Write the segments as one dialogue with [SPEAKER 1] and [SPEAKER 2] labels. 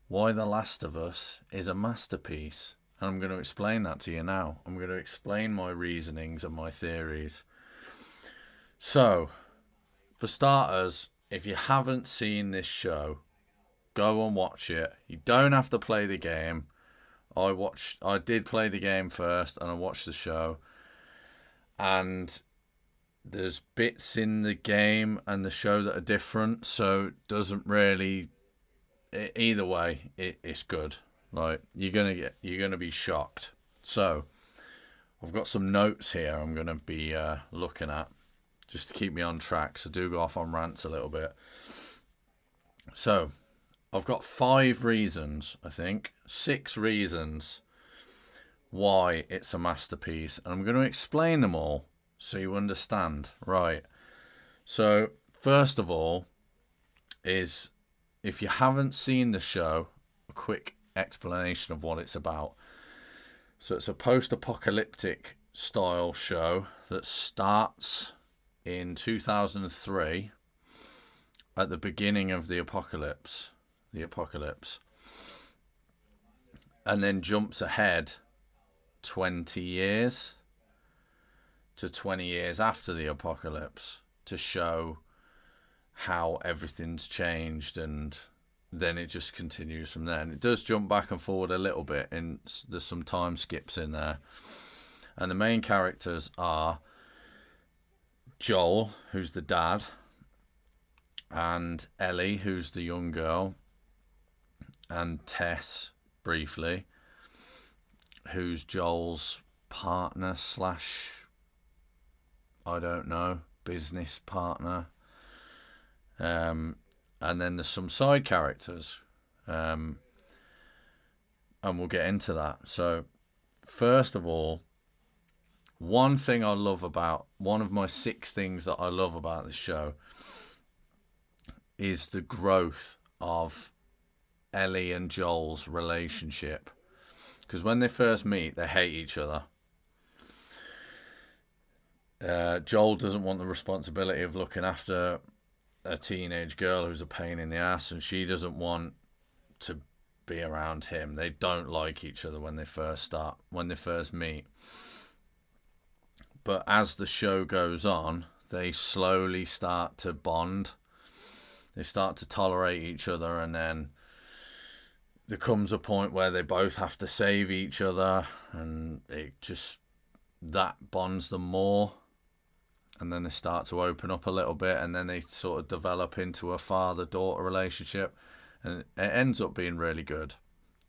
[SPEAKER 1] why The Last of Us is a masterpiece. And I'm going to explain that to you now. I'm going to explain my reasonings and my theories. So, for starters, if you haven't seen this show, go and watch it. You don't have to play the game. I did play the game first and I watched the show. And there's bits in the game and the show that are different, so it doesn't really. Either way, it's good. Like you're gonna be shocked. So I've got some notes here. I'm gonna be looking at just to keep me on track. So do go off on rants a little bit. So I've got 5 reasons. I think 6 reasons why it's a masterpiece, and I'm going to explain them all so you understand. Right. So first of all is, if you haven't seen the show, a quick explanation of what it's about. So it's a post-apocalyptic style show that starts in 2003 at the beginning of the apocalypse, and then jumps ahead 20 years to 20 years after the apocalypse to show how everything's changed, and then it just continues from there. And it does jump back and forward a little bit, and there's some time skips in there. And the main characters are Joel, who's the dad, and Ellie, who's the young girl, and Tess, briefly, who's Joel's partner slash, I don't know, business partner. And then there's some side characters. And we'll get into that. So, first of all, one of my 6 things that I love about this show is the growth of Ellie and Joel's relationship. Because when they first meet, they hate each other. Joel doesn't want the responsibility of looking after a teenage girl who's a pain in the ass, and she doesn't want to be around him. They don't like each other when they first meet. But as the show goes on, they slowly start to bond. They start to tolerate each other, and then there comes a point where they both have to save each other, and that bonds them more. And then they start to open up a little bit, and then they sort of develop into a father-daughter relationship, and it ends up being really good.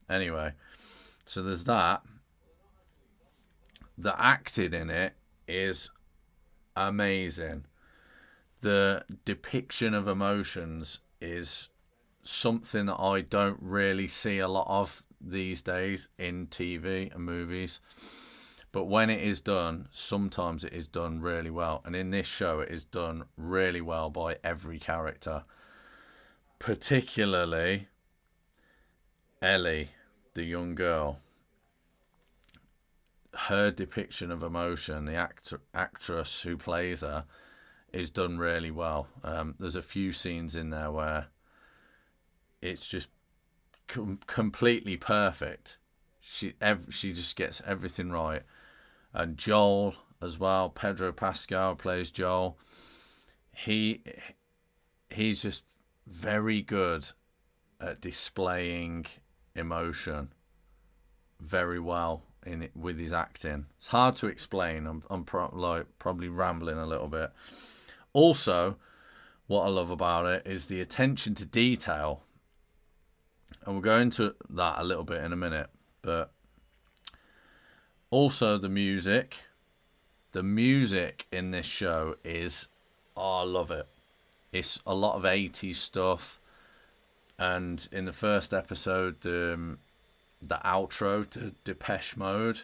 [SPEAKER 1] Anyway, so there's that. The acting in it is amazing. The depiction of emotions is something that I don't really see a lot of these days in TV and movies. But when it is done, sometimes it is done really well. And in this show, it is done really well by every character. Particularly Ellie, the young girl. Her depiction of emotion, the actress who plays her, is done really well. There's a few scenes in there where it's just completely perfect. She just gets everything right. And Joel as well, Pedro Pascal plays Joel. He's just very good at displaying emotion very well in it with his acting. It's hard to explain. I'm probably rambling a little bit. Also, what I love about it is the attention to detail. And we'll go into that a little bit in a minute, but also the music. The music in this show is, I love it. It's a lot of 80s stuff. And in the first episode, the outro to Depeche Mode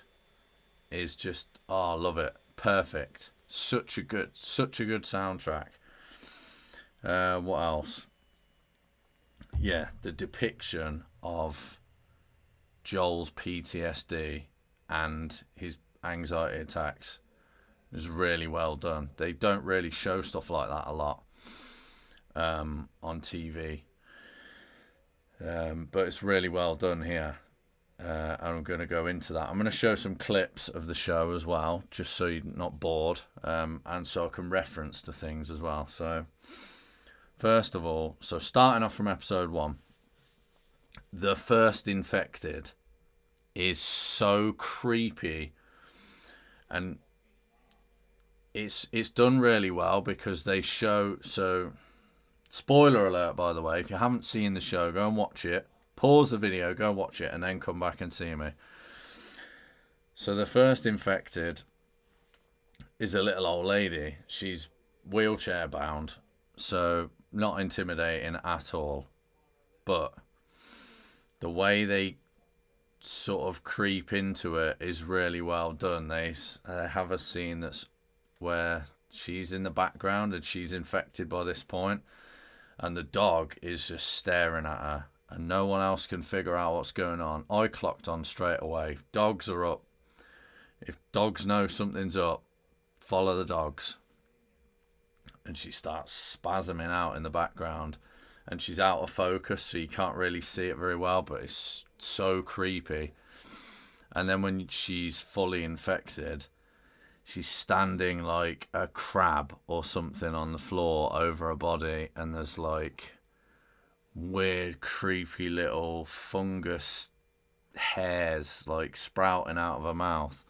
[SPEAKER 1] is just, I love it. Perfect. Such a good soundtrack. What else? Yeah, the depiction of Joel's PTSD and his anxiety attacks is really well done. They don't really show stuff like that a lot on TV. But it's really well done here. And I'm going to go into that. I'm going to show some clips of the show as well, just so you're not bored, and so I can reference to things as well. So, first of all, so starting off from episode 1, the first infected is so creepy, and it's done really well because they show. So, spoiler alert, by the way, if you haven't seen the show, go and watch it. Pause the video, go watch it, and then come back and see me. So the first infected is a little old lady. She's wheelchair bound, so not intimidating at all. But the way they sort of creep into it is really well done. They have a scene that's where she's in the background and she's infected by this point, and the dog is just staring at her. And no one else can figure out what's going on. I clocked on straight away. If dogs are up, if dogs know something's up, follow the dogs. And she starts spasming out in the background. And she's out of focus, so you can't really see it very well, but it's so creepy. And then when she's fully infected, she's standing like a crab or something on the floor over her body. And there's like weird, creepy little fungus hairs like sprouting out of her mouth,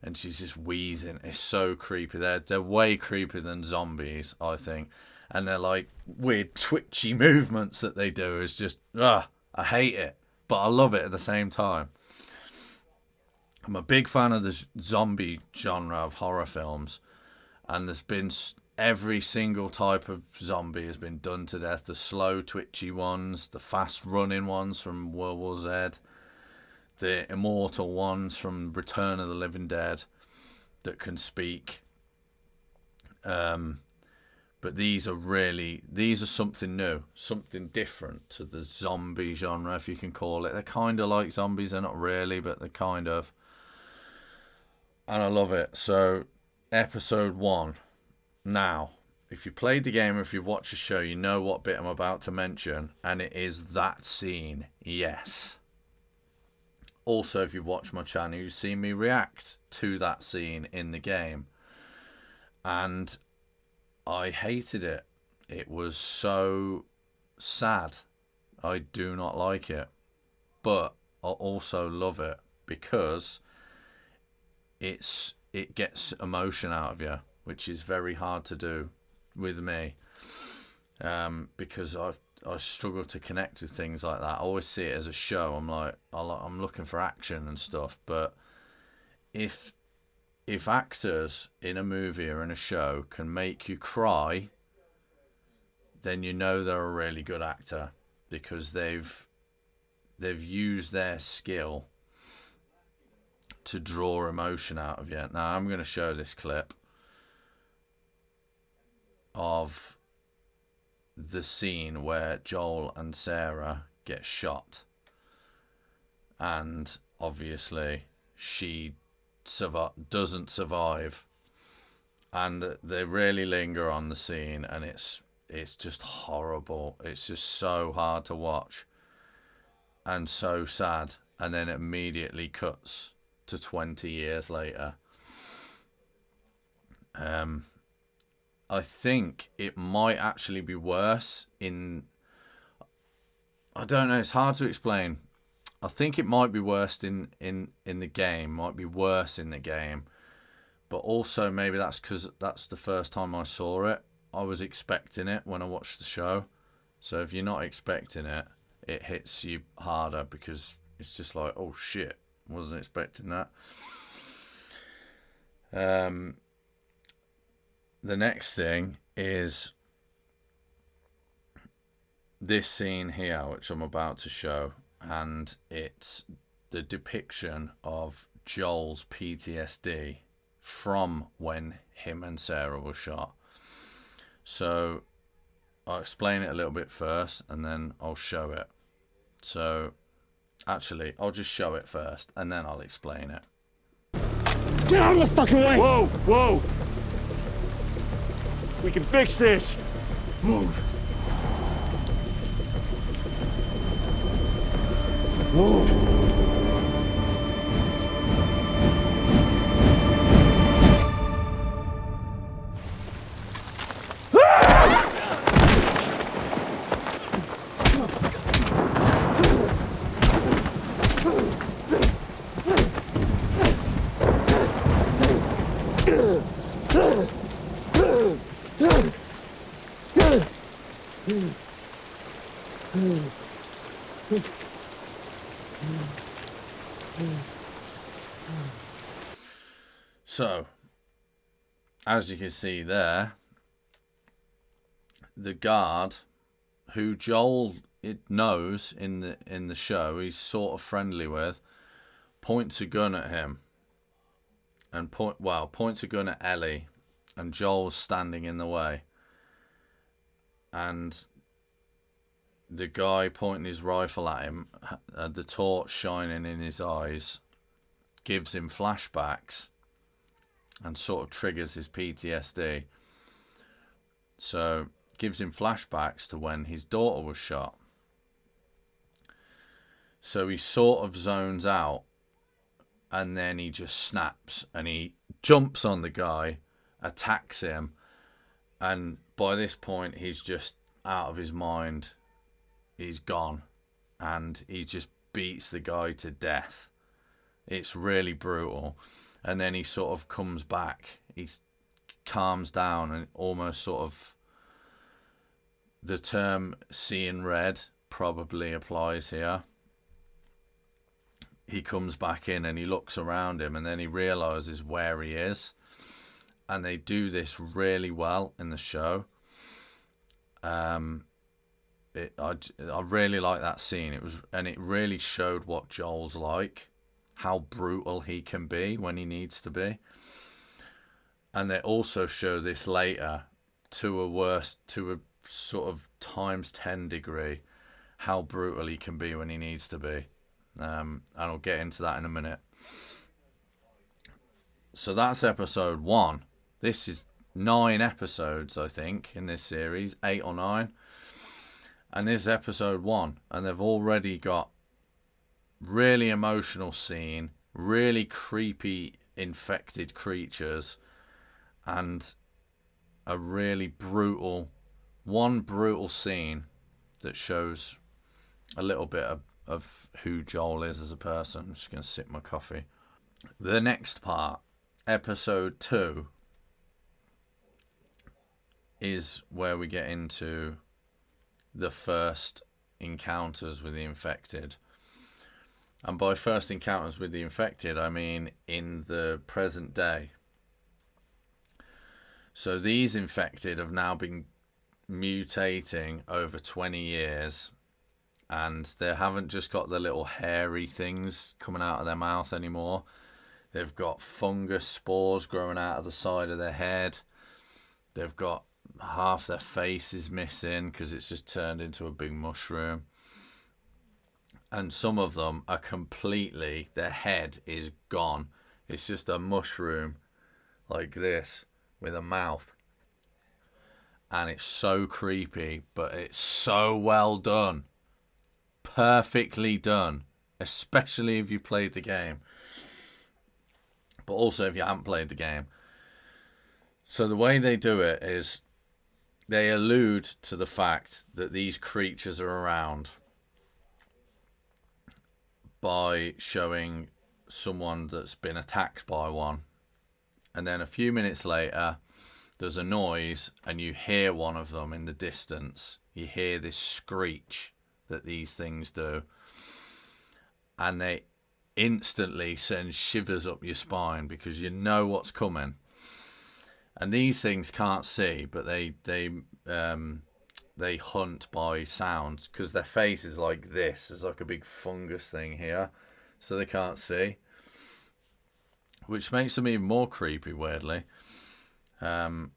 [SPEAKER 1] and she's just wheezing. It's so creepy. They're way creepier than zombies, I think, and they're like weird twitchy movements that they do. Is just I hate it, but I love it at the same time. I'm a big fan of the zombie genre of horror films, and there's been every single type of zombie has been done to death. The slow, twitchy ones, the fast-running ones from World War Z, the immortal ones from Return of the Living Dead that can speak. But these are something new, something different to the zombie genre, if you can call it. They're kind of like zombies. They're not really, but they're kind of. And I love it. So, episode 1. Now, if you played the game or if you've watched the show, you know what bit I'm about to mention, and it is that scene, yes. Also, if you've watched my channel, you've seen me react to that scene in the game. And I hated it. It was so sad. I do not like it. But I also love it because it gets emotion out of you, which is very hard to do with me, because I struggle to connect with things like that. I always see it as a show. I'm looking for action and stuff, but if actors in a movie or in a show can make you cry, then you know they're a really good actor, because they've used their skill to draw emotion out of you. Now I'm going to show this clip of the scene where Joel and Sarah get shot, and obviously she doesn't survive, and they really linger on the scene, and it's just horrible. It's just so hard to watch and so sad, and then it immediately cuts to 20 years later. I think it might actually be worse in... I don't know, it's hard to explain. I think it might be worse in the game, might be worse in the game. But also maybe that's because that's the first time I saw it. I was expecting it when I watched the show. So if you're not expecting it, it hits you harder, because it's just like, oh shit, wasn't expecting that. The next thing is this scene here, which I'm about to show, and it's the depiction of Joel's PTSD from when him and Sarah were shot. So I'll explain it a little bit first, and then I'll show it. So actually, I'll just show it first, and then I'll explain it.
[SPEAKER 2] Get out of the fucking way!
[SPEAKER 3] Whoa, whoa! We can fix this!
[SPEAKER 2] Move!
[SPEAKER 1] So, as you can see there, the guard, who Joel knows in the show, he's sort of friendly with, points a gun at him, and points a gun at Ellie, and Joel's standing in the way, and the guy pointing his rifle at him, the torch shining in his eyes, gives him flashbacks and sort of triggers his PTSD. So, gives him flashbacks to when his daughter was shot. So he sort of zones out, and then he just snaps, and he jumps on the guy, attacks him, and by this point he's just out of his mind. He's gone, and he just beats the guy to death. It's really brutal. And then he sort of comes back. He calms down, and almost sort of the term seeing red probably applies here. He comes back in and he looks around him, and then he realizes where he is. And they do this really well in the show. I really like that scene. It really showed what Joel's like, how brutal he can be when he needs to be. And they also show this later to a sort of times 10 degree, how brutal he can be when he needs to be. And I'll get into that in a minute. So that's episode 1. This is 9 episodes, I think, in this series, 8 or 9. And this is episode 1, and they've already got really emotional scene, really creepy infected creatures, and a really brutal scene that shows a little bit of who Joel is as a person. I'm just going to sip my coffee. The next part, episode 2, is where we get into the first encounters with the infected. And by first encounters with the infected, I mean in the present day. So these infected have now been mutating over 20 years, and they haven't just got the little hairy things coming out of their mouth anymore. They've got fungus spores growing out of the side of their head. They've got half their face is missing because it's just turned into a big mushroom. And some of them are completely, their head is gone. It's just a mushroom like this with a mouth. And it's so creepy, but it's so well done. Perfectly done. Especially if you played the game. But also if you haven't played the game. So the way they do it is they allude to the fact that these creatures are around by showing someone that's been attacked by one. And then a few minutes later, there's a noise and you hear one of them in the distance. You hear this screech that these things do. And they instantly send shivers up your spine because you know what's coming. And these things can't see, but they hunt by sound because their face is like this. There's like a big fungus thing here, so they can't see, which makes them even more creepy, weirdly. And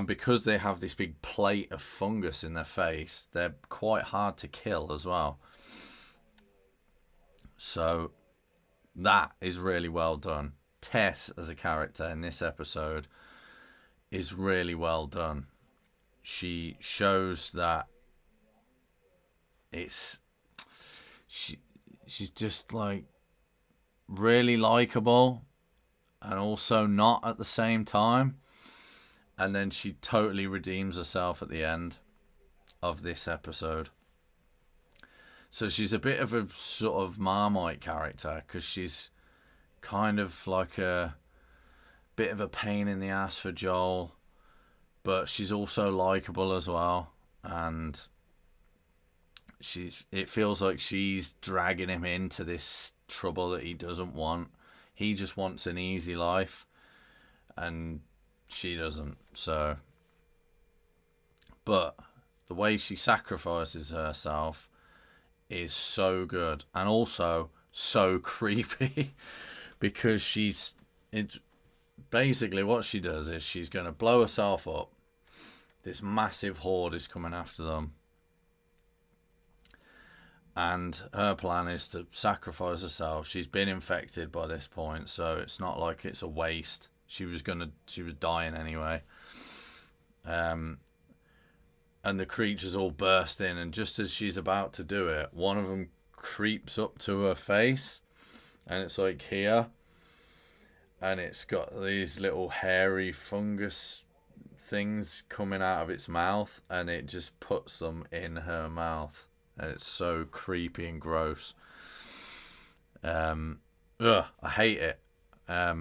[SPEAKER 1] because they have this big plate of fungus in their face, they're quite hard to kill as well. So that is really well done. Tess as a character in this episode is really well done. She shows that she's just like really likable and also not at the same time. And then she totally redeems herself at the end of this episode. So she's a bit of a sort of Marmite character because she's kind of like a bit of a pain in the ass for Joel, but she's also likable as well. And it feels like she's dragging him into this trouble that he doesn't want. He just wants an easy life, and she doesn't. So, but the way she sacrifices herself is so good and also so creepy because basically what she does is she's going to blow herself up. This massive horde is coming after them, and her plan is to sacrifice herself. She's been infected by this point, so it's not like it's a waste. She was dying anyway. And the creatures all burst in, and just as she's about to do it, one of them creeps up to her face, and it's like here, and it's got these little hairy fungus things coming out of its mouth, and it just puts them in her mouth, and it's so creepy and gross. I hate it. I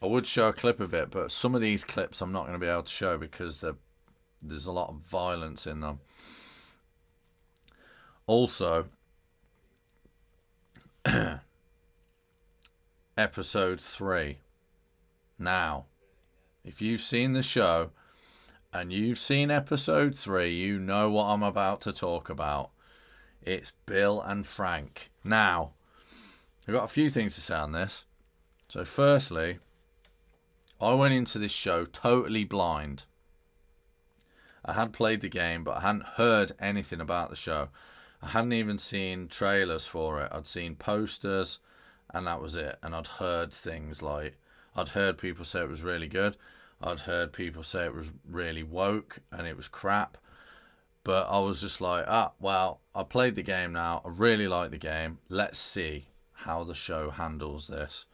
[SPEAKER 1] would show a clip of it, but some of these clips I'm not going to be able to show because there's a lot of violence in them. Also, episode 3. Now, if you've seen the show and you've seen episode 3, you know what I'm about to talk about. It's Bill and Frank. Now, I've got a few things to say on this. So firstly, I went into this show totally blind. I had played the game, but I hadn't heard anything about the show. I hadn't even seen trailers for it. I'd seen posters, and that was it. And I'd heard things like, I'd heard people say it was really good. I'd heard people say it was really woke and it was crap. But I was just like, well, I played the game now. I really like the game. Let's see how the show handles this.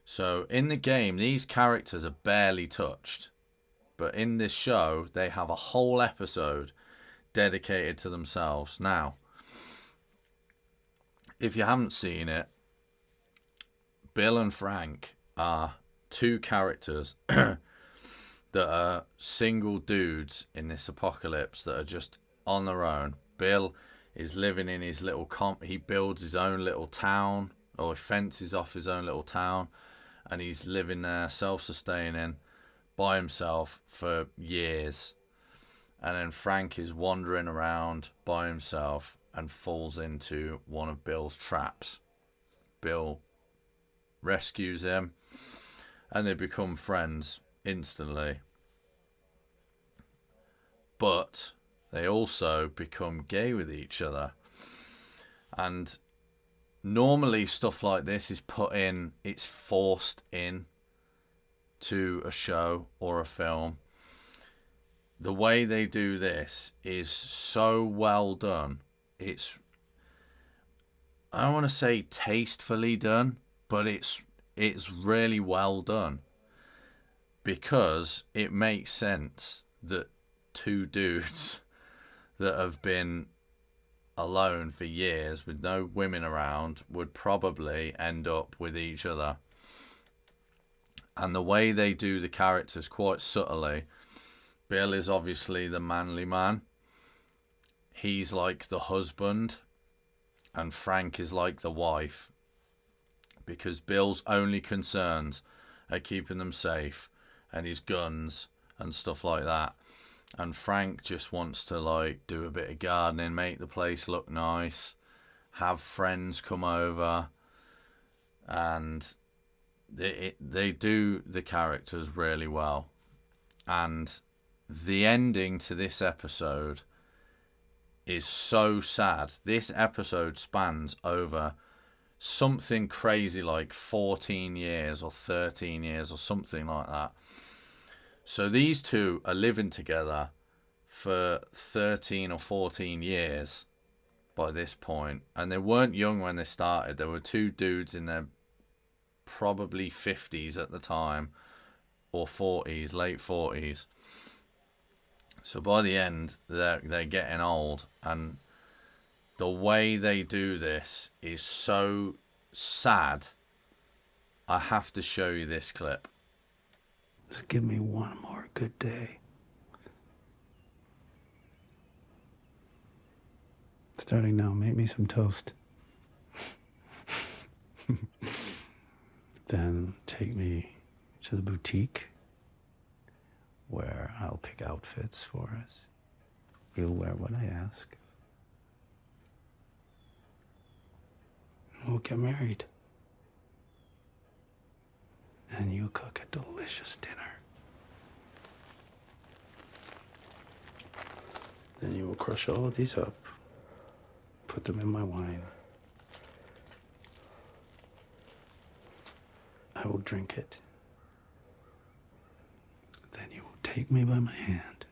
[SPEAKER 1] So in the game, these characters are barely touched. But in this show, they have a whole episode dedicated to themselves. Now, if you haven't seen it, Bill and Frank are two characters that are single dudes in this apocalypse that are just on their own. Bill is living in his little he builds his own little town, or he fences off his own little town, and he's living there self-sustaining by himself for years. And then Frank is wandering around by himself and falls into one of Bill's traps. Bill rescues him, and they become friends instantly. But they also become gay with each other. And normally stuff like this is it's forced in to a show or a film. The way they do this is so well done. It's, I don't want to say tastefully done, but it's really well done, because it makes sense that two dudes that have been alone for years with no women around would probably end up with each other. And the way they do the characters quite subtly, Bill is obviously the manly man. He's like the husband, and Frank is like the wife, because Bill's only concerns are keeping them safe and his guns and stuff like that. And Frank just wants to like do a bit of gardening, make the place look nice, have friends come over, and they do the characters really well. And the ending to this episode is so sad. This episode spans over something crazy like 14 years or 13 years or something like that. So these two are living together for 13 or 14 years, by this point, and they weren't young when they started. There were two dudes in their probably 50s at the time, or 40s, late 40s. So by the end, they're getting old, and the way they do this is so sad. I have to show you this clip.
[SPEAKER 3] Just give me one more good day. Starting now, make me some toast. Then take me to the boutique where I'll pick outfits for us. You'll wear what I ask. We'll get married. And you cook a delicious dinner. Then you will crush all of these up, put them in my wine. I will drink it. Then you will take me by my hand,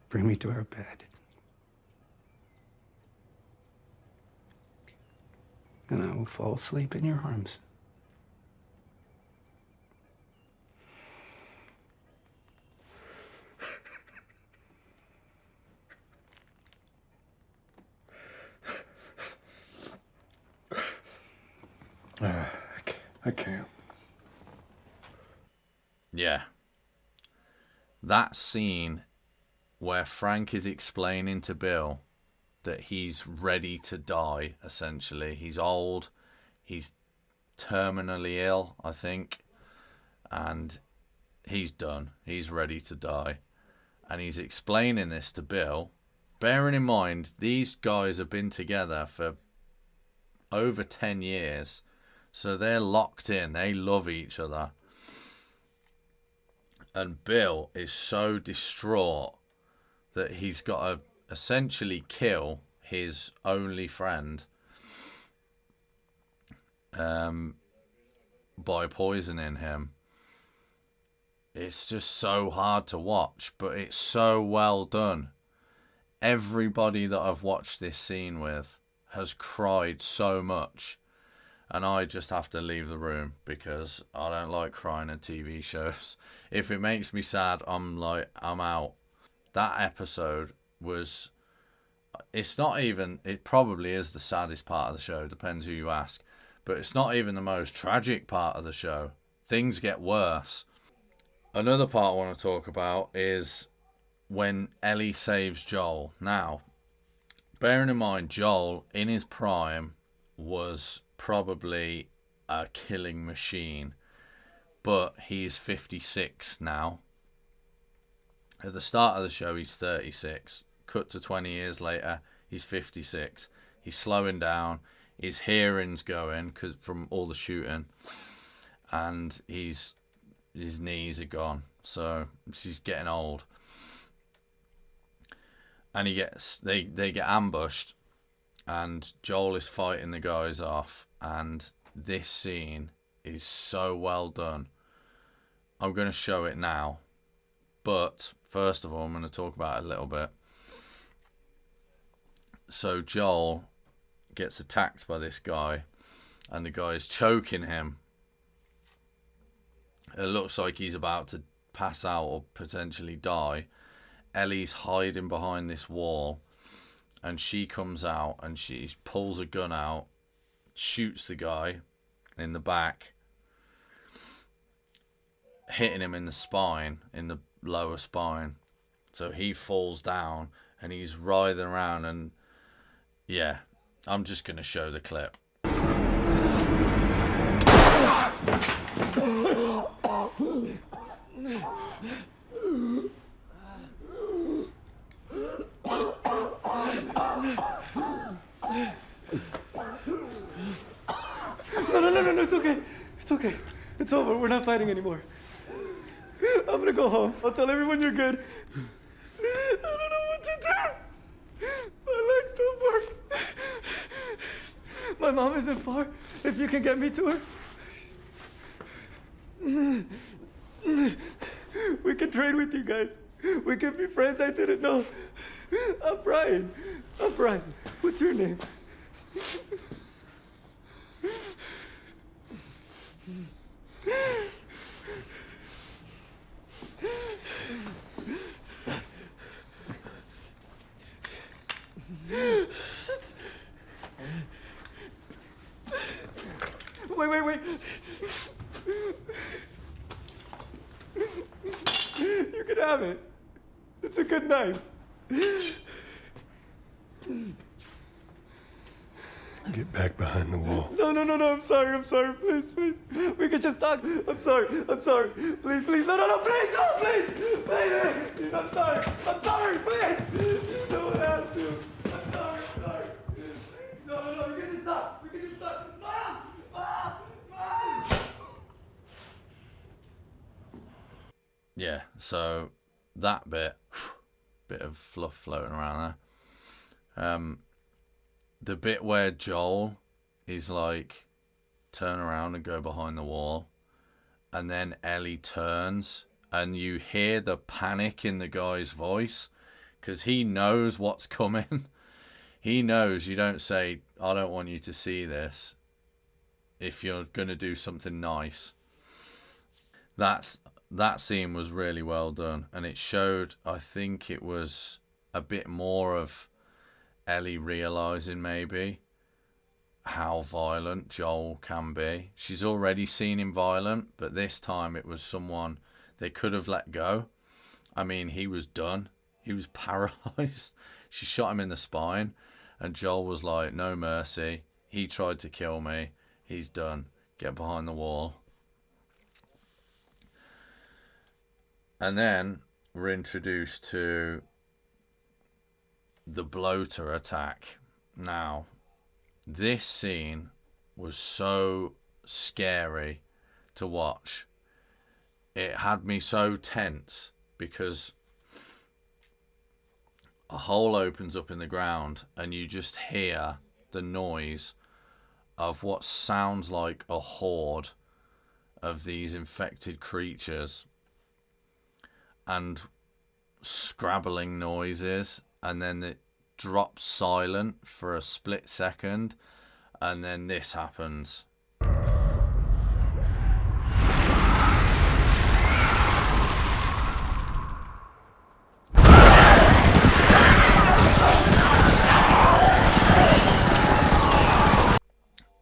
[SPEAKER 3] bring me to our bed, and I will fall asleep in your arms. I can't.
[SPEAKER 1] Yeah. That scene where Frank is explaining to Bill that he's ready to die, essentially. He's old. He's terminally ill, I think. And he's done. He's ready to die. And he's explaining this to Bill. Bearing in mind, these guys have been together for over 10 years. So they're locked in. They love each other. And Bill is so distraught that he's got to essentially kill his only friend by poisoning him. It's just so hard to watch, but it's so well done. Everybody that I've watched this scene with has cried so much. And I just have to leave the room because I don't like crying at TV shows. If it makes me sad, I'm out. That episode was... It probably is the saddest part of the show, depends who you ask. But it's not even the most tragic part of the show. Things get worse. Another part I want to talk about is when Ellie saves Joel. Now, bearing in mind, Joel, in his prime, was probably a killing machine, but he's 56 now. At the start of the show, he's 36. Cut to 20 years later, he's 56. He's slowing down. His hearing's going from all the shooting, and his knees are gone. So he's getting old. And they get ambushed. And Joel is fighting the guys off. And this scene is so well done. I'm going to show it now. But first of all, I'm going to talk about it a little bit. So Joel gets attacked by this guy. And the guy is choking him. It looks like he's about to pass out or potentially die. Ellie's hiding behind this wall. And she comes out and she pulls a gun out, shoots the guy in the back, hitting him in the spine, in the lower spine. So he falls down and he's writhing around. And yeah, I'm just going to show the clip.
[SPEAKER 4] No, it's okay. It's okay. It's over. We're not fighting anymore. I'm gonna go home. I'll tell everyone you're good. I don't know what to do. My legs don't work. My mom isn't far. If you can get me to her. We can trade with you guys. We can be friends. I didn't know. I'm Brian. What's your name? Wait. You can have it. It's a good knife.
[SPEAKER 5] Get back behind the wall.
[SPEAKER 4] No. I'm sorry. Please. We could just talk. I'm sorry. Please. No, please. I'm sorry, please. No one asked you. I'm sorry. No, we can just talk. Mom!
[SPEAKER 1] Yeah, so that bit of fluff floating around there. The bit where Joel is like, turn around and go behind the wall, and then Ellie turns, and you hear the panic in the guy's voice, because he knows what's coming. He knows you don't say, I don't want you to see this, if you're going to do something nice. That scene was really well done, and it showed, I think it was a bit more of Ellie realising maybe how violent Joel can be. She's already seen him violent, but this time it was someone they could have let go. I mean, he was done. He was paralysed. She shot him in the spine, and Joel was like, no mercy. He tried to kill me. He's done. Get behind the wall. And then we're introduced to the bloater attack. Now, this scene was so scary to watch. It had me so tense because a hole opens up in the ground and you just hear the noise of what sounds like a horde of these infected creatures and scrabbling noises, and then it drops silent for a split second, and then this happens.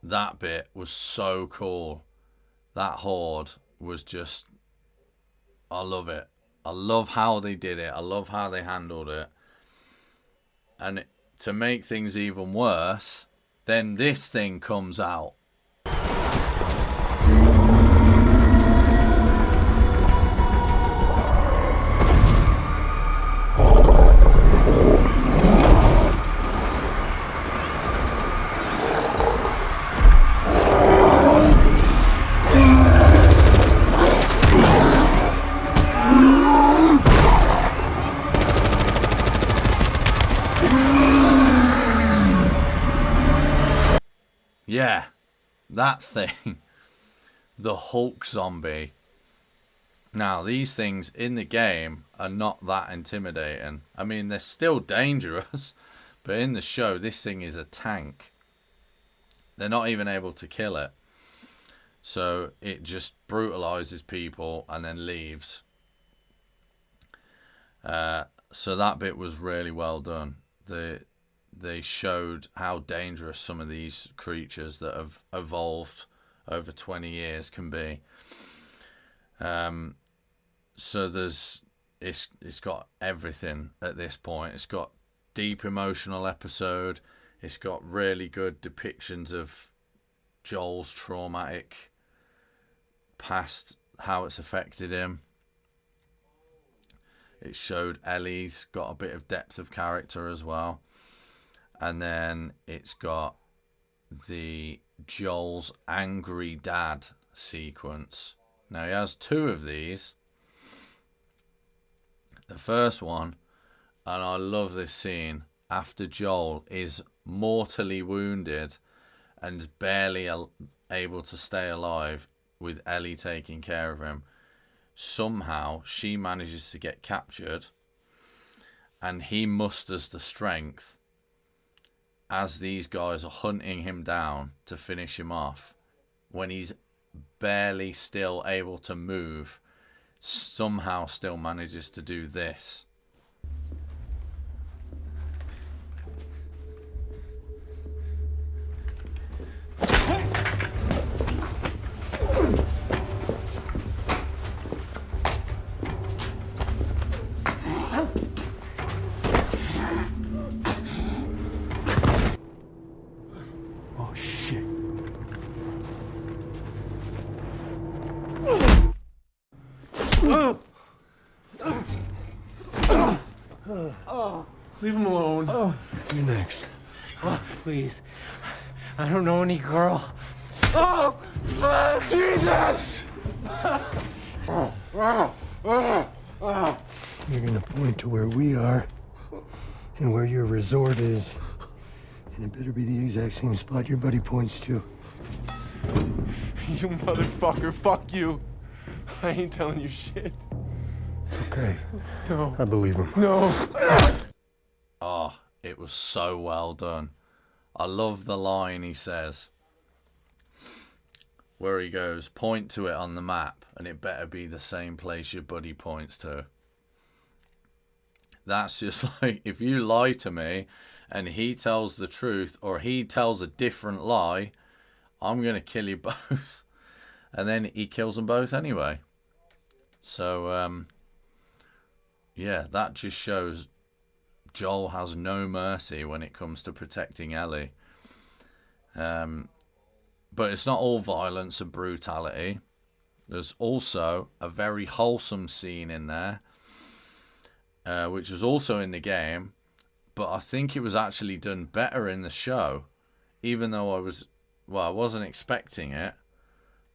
[SPEAKER 1] That bit was so cool. That horde was just, I love it. I love how they did it. I love how they handled it. And to make things even worse, then this thing comes out. Yeah, that thing, the Hulk zombie. Now, these things in the game are not that intimidating. I mean, they're still dangerous, but in the show, this thing is a tank. They're not even able to kill it. So it just brutalizes people and then leaves. So that bit was really well done. They showed how dangerous some of these creatures that have evolved over 20 years can be. So it's got everything at this point. It's got deep emotional episode. It's got really good depictions of Joel's traumatic past, how it's affected him. It showed Ellie's got a bit of depth of character as well. And then it's got the Joel's angry dad sequence. Now, he has two of these. The first one, and I love this scene, after Joel is mortally wounded and barely able to stay alive with Ellie taking care of him. Somehow, she manages to get captured, and he musters the strength as these guys are hunting him down to finish him off, when he's barely still able to move, somehow still manages to do this.
[SPEAKER 3] Oh, shit.
[SPEAKER 5] Leave him alone. You're next.
[SPEAKER 2] Oh, please. I don't know any girl.
[SPEAKER 5] Oh, fuck, Jesus! You're gonna point to where we are and where your resort is. And it better be the exact same spot your buddy points to.
[SPEAKER 6] You motherfucker, fuck you. I ain't telling you shit.
[SPEAKER 5] It's okay.
[SPEAKER 6] No.
[SPEAKER 5] I believe him.
[SPEAKER 6] No.
[SPEAKER 1] Oh, it was so well done. I love the line he says, where he goes, point to it on the map, and it better be the same place your buddy points to. That's just like, if you lie to me and he tells the truth, or he tells a different lie, I'm going to kill you both. And then he kills them both anyway. So, yeah, that just shows Joel has no mercy when it comes to protecting Ellie. But it's not all violence and brutality. There's also a very wholesome scene in there, which was also in the game, but I think it was actually done better in the show, even though I wasn't expecting it,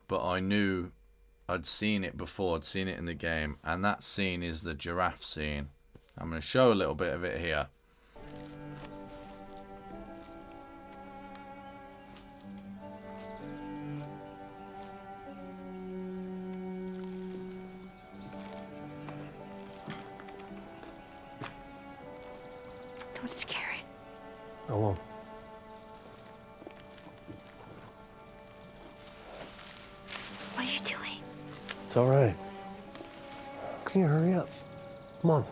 [SPEAKER 1] but I knew I'd seen it before, I'd seen it in the game, and that scene is the giraffe scene. I'm going to show a little bit of it here.
[SPEAKER 7] Don't scare it.
[SPEAKER 5] I won't.
[SPEAKER 7] What are you doing?
[SPEAKER 5] It's all right. Can you hurry up? Come on.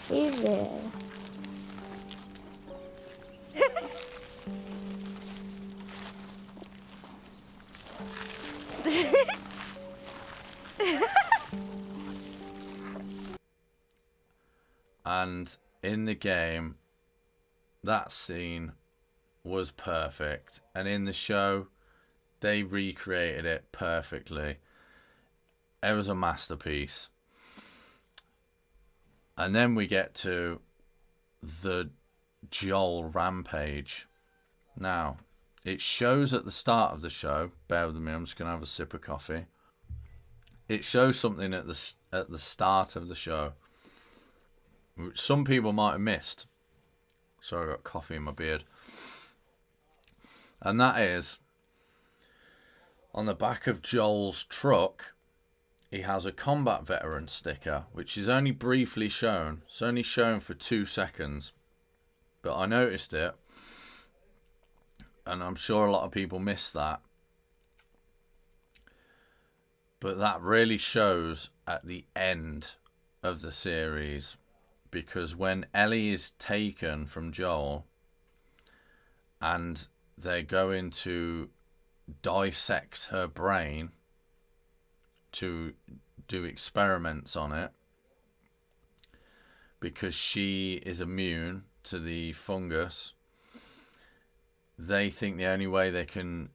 [SPEAKER 7] Hey there.
[SPEAKER 1] And in the game, that scene was perfect. And in the show, they recreated it perfectly. It was a masterpiece. And then we get to the Joel rampage. Now, it shows at the start of the show. Bear with me, I'm just going to have a sip of coffee. It shows something at the start of the show, which some people might have missed. Sorry, I got coffee in my beard. And that is, on the back of Joel's truck, he has a combat veteran sticker, which is only briefly shown. It's only shown for 2 seconds. But I noticed it, and I'm sure a lot of people missed that. But that really shows at the end of the series, because when Ellie is taken from Joel and they're going to dissect her brain to do experiments on it, because she is immune to the fungus, they think the only way they can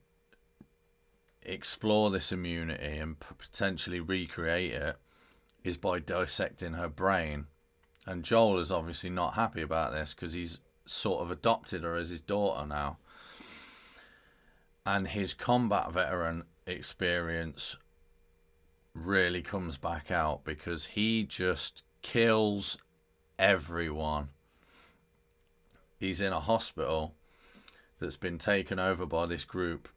[SPEAKER 1] explore this immunity and potentially recreate it is by dissecting her brain. And Joel is obviously not happy about this, because he's sort of adopted her as his daughter now. And his combat veteran experience really comes back out, because he just kills everyone. he's in a hospital that's been taken over by this group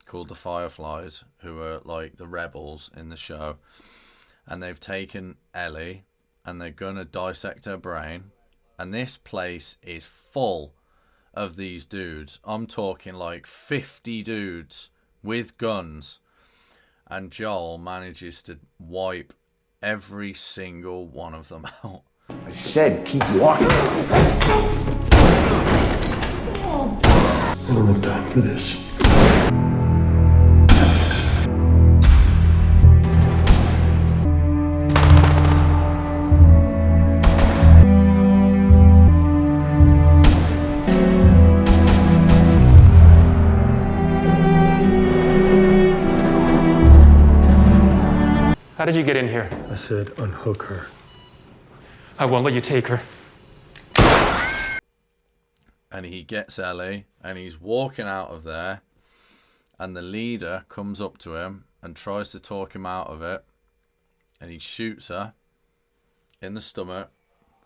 [SPEAKER 1] called the Fireflies, who are like the rebels in the show. And they've taken Ellie and they're going to dissect her brain. And this place is full of these dudes. I'm talking like 50 dudes with guns. And Joel manages to wipe every single one of them out.
[SPEAKER 2] I said keep walking.
[SPEAKER 5] I don't have time for this.
[SPEAKER 8] How did you get in here?
[SPEAKER 5] I said unhook her.
[SPEAKER 8] I won't let you take her.
[SPEAKER 1] And he gets Ellie and he's walking out of there, and the leader comes up to him and tries to talk him out of it, and he shoots her in the stomach,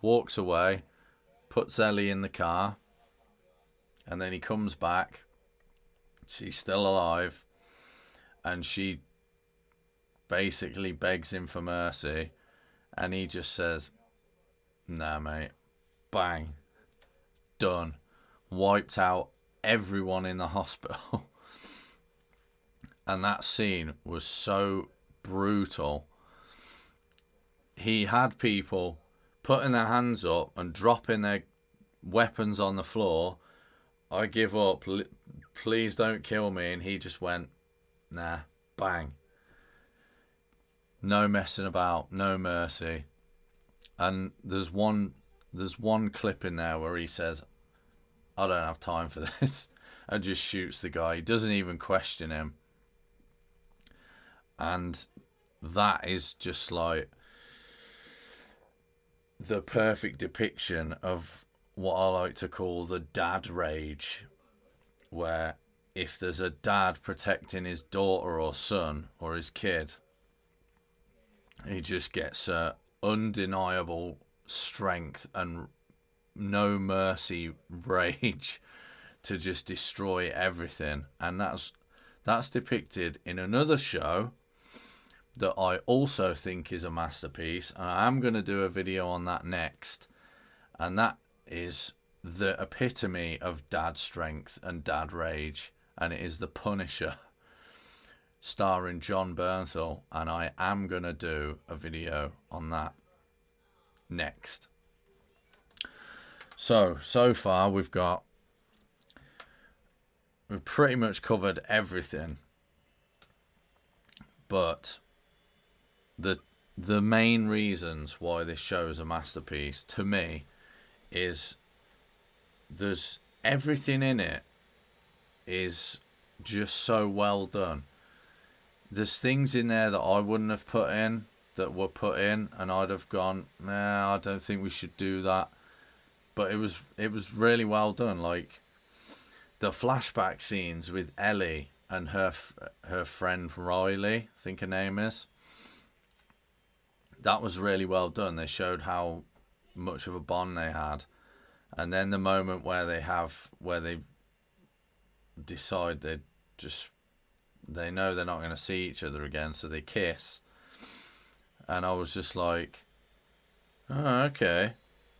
[SPEAKER 1] walks away, puts Ellie in the car, and then he comes back. She's still alive, and she basically begs him for mercy, and he just says, nah mate, bang, done, wiped out everyone in the hospital. And that scene was so brutal. He had people putting their hands up and dropping their weapons on the floor. I give up, please don't kill me. And he just went, nah, bang. No messing about, no mercy. And there's one clip in there where he says, I don't have time for this, and just shoots the guy. He doesn't even question him. And that is just like the perfect depiction of what I like to call the dad rage, where if there's a dad protecting his daughter or son or his kid, he just gets undeniable strength and no mercy rage to just destroy everything. And that's depicted in another show that I also think is a masterpiece, and I am going to do a video on that next. And that is the epitome of dad strength and dad rage, and it is The Punisher, starring Jon Bernthal, and I am going to do a video on that next. So far we've pretty much covered everything, but the main reasons why this show is a masterpiece to me is there's everything in it is just so well done. There's things in there that I wouldn't have put in that were put in, and I'd have gone, nah, I don't think we should do that. But it was really well done. Like the flashback scenes with Ellie and her friend Riley, I think her name is. That was really well done. They showed how much of a bond they had, and then the moment where they decide they know they're not going to see each other again, so they kiss. And I was just like, oh, okay,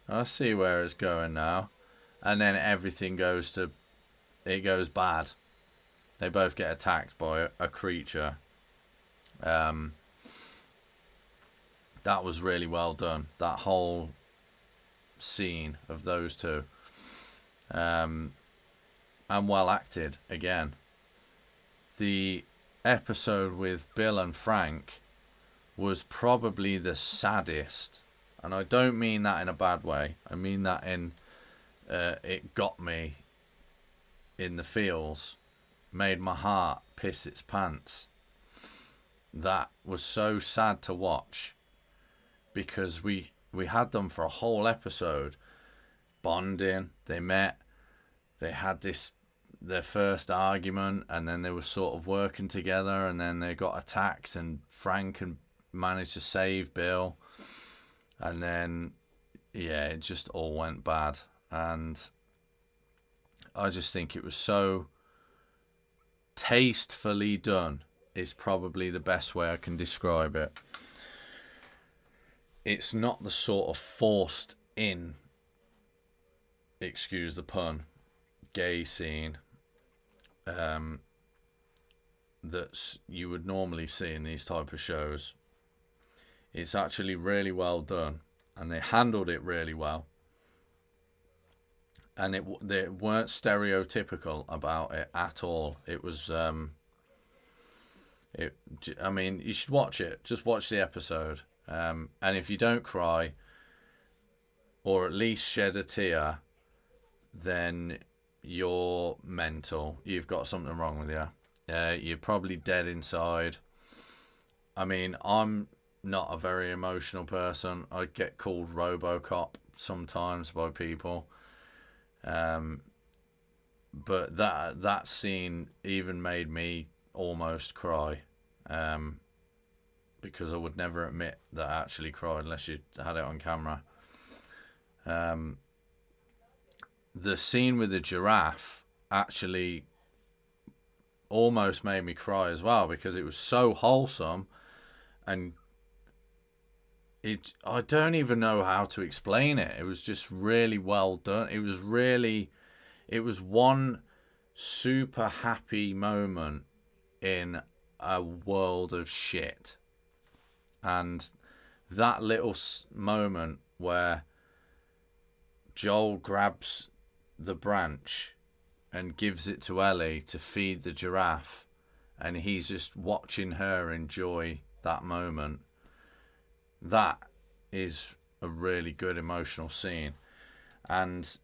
[SPEAKER 1] I see where it's going now. And then everything goes bad. They both get attacked by a creature. That was really well done. That whole scene of those two. And well acted again. The episode with Bill and Frank was probably the saddest. And I don't mean that in a bad way. I mean that in it got me in the feels. Made my heart piss its pants. That was so sad to watch, because we had them for a whole episode bonding. They met, they had their first argument, and then they were sort of working together, and then they got attacked, and Frank managed to save Bill, and then yeah, it just all went bad. And I just think it was so tastefully done, is probably the best way I can describe it. It's not the sort of forced in, excuse the pun, gay scene that you would normally see in these type of shows. It's actually really well done, and they handled it really well. And they weren't stereotypical about it at all. It was, I mean, you should watch it. Just watch the episode. And if you don't cry, or at least shed a tear, then you're mental. You've got something wrong with you. You're probably dead inside. I mean, I'm not a very emotional person. I get called RoboCop sometimes by people. But that scene even made me almost cry, because I would never admit that I actually cried unless you had it on camera. The scene with the giraffe actually almost made me cry as well, because it was so wholesome, and I don't even know how to explain it. It was just really well done. It was one super happy moment in a world of shit. And that little moment where Joel grabs the branch and gives it to Ellie to feed the giraffe, and he's just watching her enjoy that moment. That is a really good emotional scene. And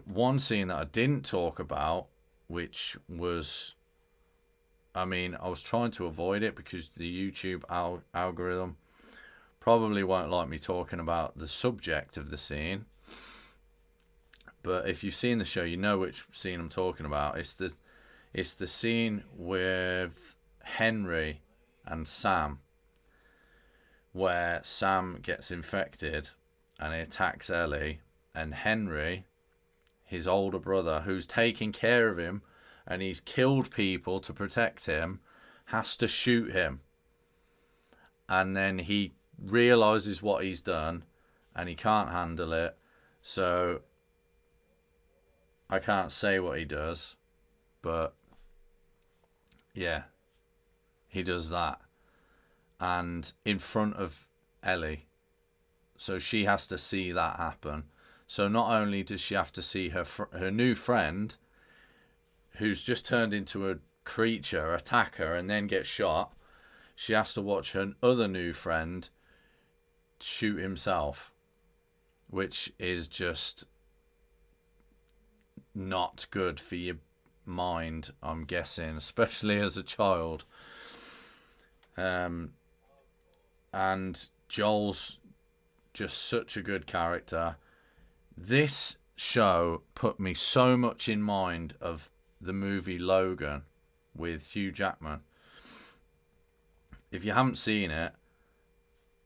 [SPEAKER 1] one scene that I didn't talk about, which was, I mean, I was trying to avoid it because the YouTube algorithm probably won't like me talking about the subject of the scene. But if you've seen the show, you know which scene I'm talking about. It's the scene with Henry and Sam, where Sam gets infected and he attacks Ellie, and Henry, his older brother, who's taking care of him and he's killed people to protect him, has to shoot him. And then he realizes what he's done and he can't handle it, so I can't say what he does, but yeah, he does that. And in front of Ellie. So she has to see that happen. So not only does she have to see her new friend, who's just turned into a creature, attack her and then get shot, she has to watch her other new friend shoot himself, which is just not good for your mind, I'm guessing, especially as a child. And Joel's just such a good character. This show put me so much in mind of the movie Logan with Hugh Jackman. If you haven't seen it,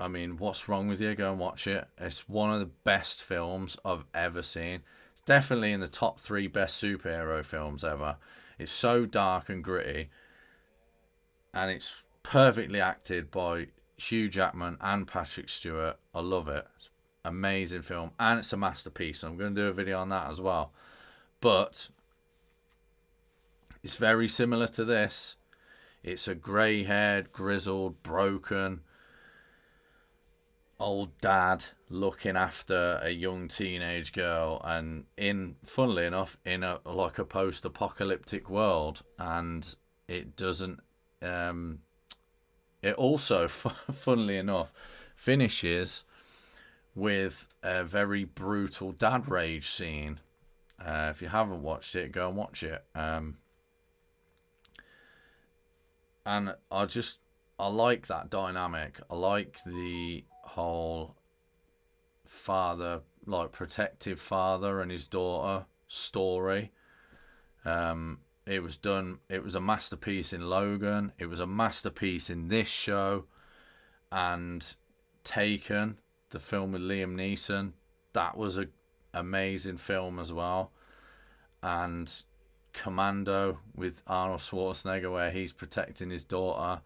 [SPEAKER 1] I mean, what's wrong with you? Go and watch it. It's one of the best films I've ever seen. It's definitely in the top 3 best superhero films ever. It's so dark and gritty, and it's perfectly acted by Hugh Jackman and Patrick Stewart. I love it. It's an amazing film, and it's a masterpiece. I'm going to do a video on that as well. But it's very similar to this. It's a grey-haired, grizzled, broken old dad looking after a young teenage girl, and funnily enough, in a post-apocalyptic world. And it doesn't. It also, funnily enough, finishes with a very brutal dad rage scene. If you haven't watched it, go and watch it. And I like that dynamic. I like the whole father, like protective father and his daughter story. It was a masterpiece in Logan. It was a masterpiece in this show. And Taken, the film with Liam Neeson, that was an amazing film as well. and Commando with Arnold Schwarzenegger, where he's protecting his daughter.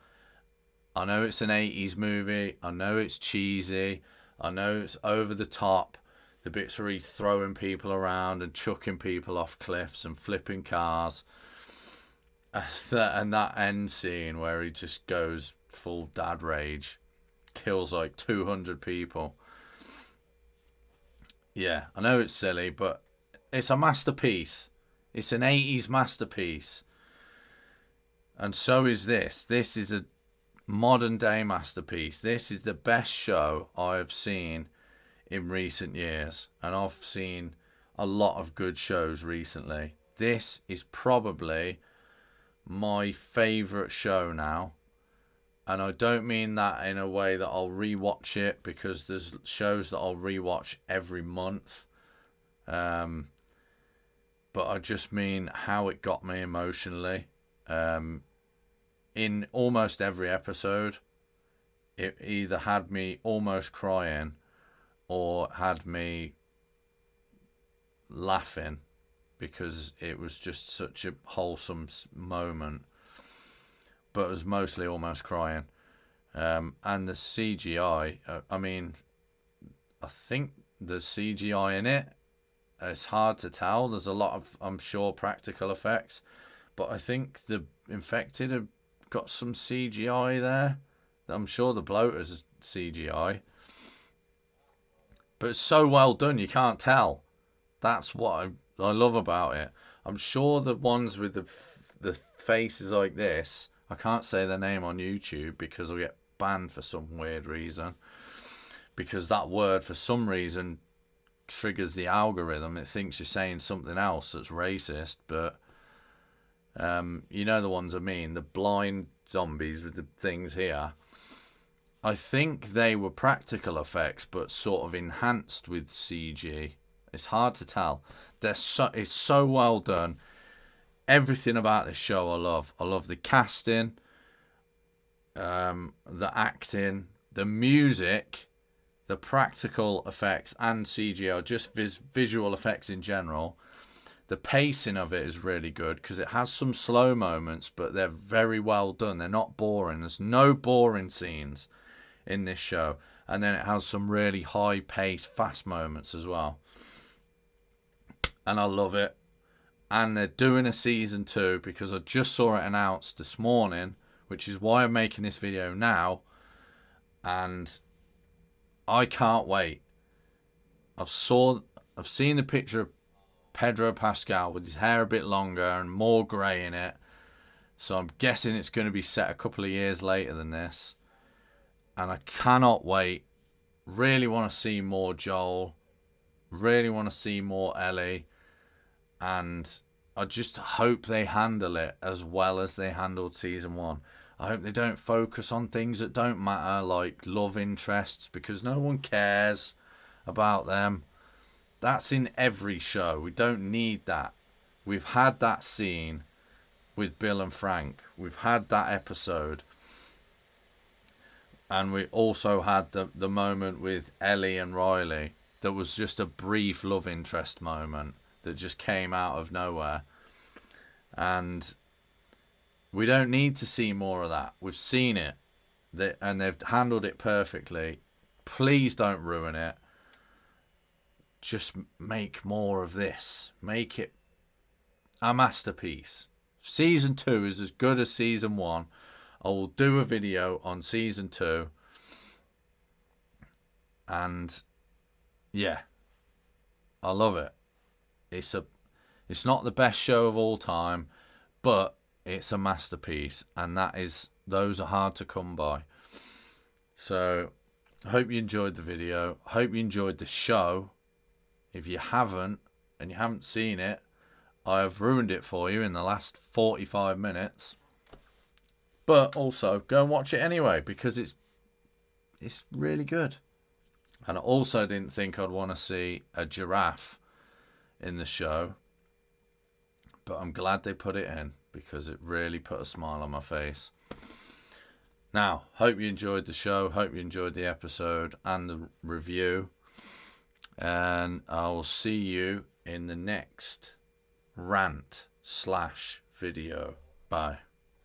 [SPEAKER 1] I know it's an 80s movie. I know it's cheesy. I know it's over the top. The bits where he's throwing people around and chucking people off cliffs and flipping cars. And that end scene where he just goes full dad rage. Kills like 200 people. Yeah, I know it's silly, but it's a masterpiece. It's an 80s masterpiece. And so is this. This is a modern day masterpiece. This is the best show I've seen in recent years. And I've seen a lot of good shows recently. This is probably my favourite show now. And I don't mean that in a way that I'll rewatch it, because there's shows that I'll rewatch every month. But I just mean how it got me emotionally. In almost every episode, it either had me almost crying or had me laughing, because it was just such a wholesome moment. But it was mostly almost crying. And the CGI, I mean, I think there's CGI in it. It's hard to tell. There's a lot of, I'm sure, practical effects. But I think the infected have got some CGI there. I'm sure the bloater's CGI. But it's so well done, you can't tell. That's what I love about it. I'm sure the ones with the faces like this, I can't say their name on YouTube because I'll get banned for some weird reason. Because that word, for some reason, triggers the algorithm. It thinks you're saying something else that's racist. But you know the ones I mean, the blind zombies with the things here. I think they were practical effects, but sort of enhanced with CG. It's hard to tell. It's so well done. Everything about this show I love. I love the casting, the acting, the music, the practical effects and CGI, just visual effects in general. The pacing of it is really good because it has some slow moments, but they're very well done. They're not boring. There's no boring scenes in this show. And then it has some really high-paced, fast moments as well. And I love it. And they're doing a season 2 because I just saw it announced this morning, which is why I'm making this video now. And I can't wait. I've seen the picture of Pedro Pascal with his hair a bit longer and more grey in it. So I'm guessing it's going to be set a couple of years later than this. And I cannot wait. Really want to see more Joel. Really want to see more Ellie. And I just hope they handle it as well as they handled season 1. I hope they don't focus on things that don't matter, like love interests, because no one cares about them. That's in every show. We don't need that. We've had that scene with Bill and Frank. We've had that episode. And we also had the moment with Ellie and Riley that was just a brief love interest moment that just came out of nowhere. And we don't need to see more of that. We've seen it. And they've handled it perfectly. Please don't ruin it. Just make more of this. Make it a masterpiece. Season 2 is as good as season 1. I will do a video on season 2. And yeah, I love it. It's not the best show of all time, but it's a masterpiece, and those are hard to come by. So I hope you enjoyed the video. I hope you enjoyed the show. If you haven't, and you haven't seen it, I have ruined it for you in the last 45 minutes. But also, go and watch it anyway, because it's really good. And I also didn't think I'd want to see a giraffe in the show. But I'm glad they put it in, because it really put a smile on my face. Now, hope you enjoyed the show. Hope you enjoyed the episode and the review. And I will see you in the next rant/video. Bye.